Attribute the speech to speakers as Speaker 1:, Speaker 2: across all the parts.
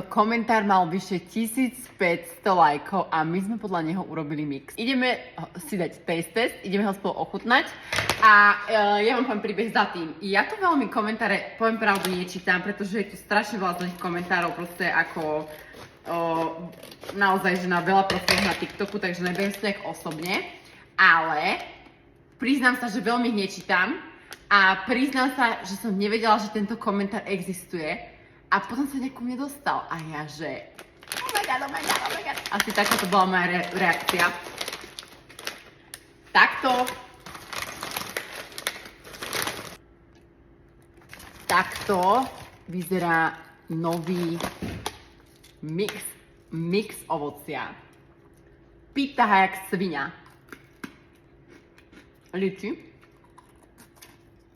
Speaker 1: Komentár mal vyše 1500 lajkov a my sme podľa neho urobili mix. Ideme si dať taste test, ideme ho spolu ochutnať a ja vám poviem príbeh za tým. Ja to veľmi komentáre, poviem pravdu, nečítam, pretože je tu strašne veľa zlých komentárov, proste ako naozaj, že na veľa profilov na TikToku, takže neberiem si to nejak osobne, ale priznám sa, že veľmi ich nečítam a priznám sa, že som nevedela, že tento komentár existuje. A potom sa nejako mne dostal a ja, že oh my god. Asi taká to bola moja reakcia. Takto vyzerá nový mix ovocia. Pýta jak svinia. Liči.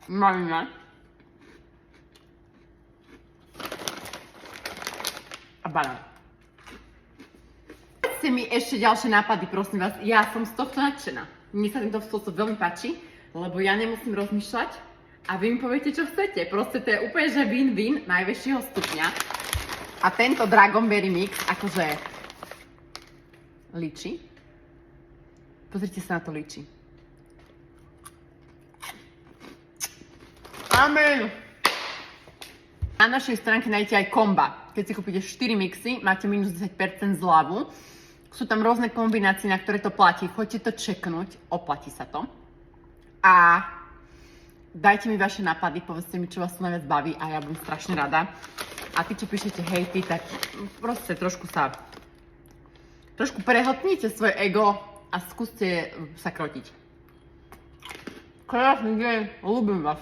Speaker 1: Malina. A banán. Povedzte mi ešte ďalšie nápady, prosím vás. Ja som z tohto nadšená. Mne sa tento spôsob veľmi páči, lebo ja nemusím rozmýšľať a vy mi poviete, čo chcete. Proste to je úplne, že win-win najvyššieho stupňa. A tento Dragonberry mix, akože liči. Pozrite sa na to liči. Amen. Na našej stránke nájdete aj komba. Keď si kúpite 4 mixy, máte minus 10% zľavu. Sú tam rôzne kombinácie, na ktoré to platí. Choďte to čeknúť, oplatí sa to. A dajte mi vaše nápady, povedzte mi, čo vás tu najviac baví a ja budem strašne rada. A ty, čo píšete hejty, tak proste trošku prehltnite svoje ego a skúste sa krotiť. Krásny deň, ľúbim vás.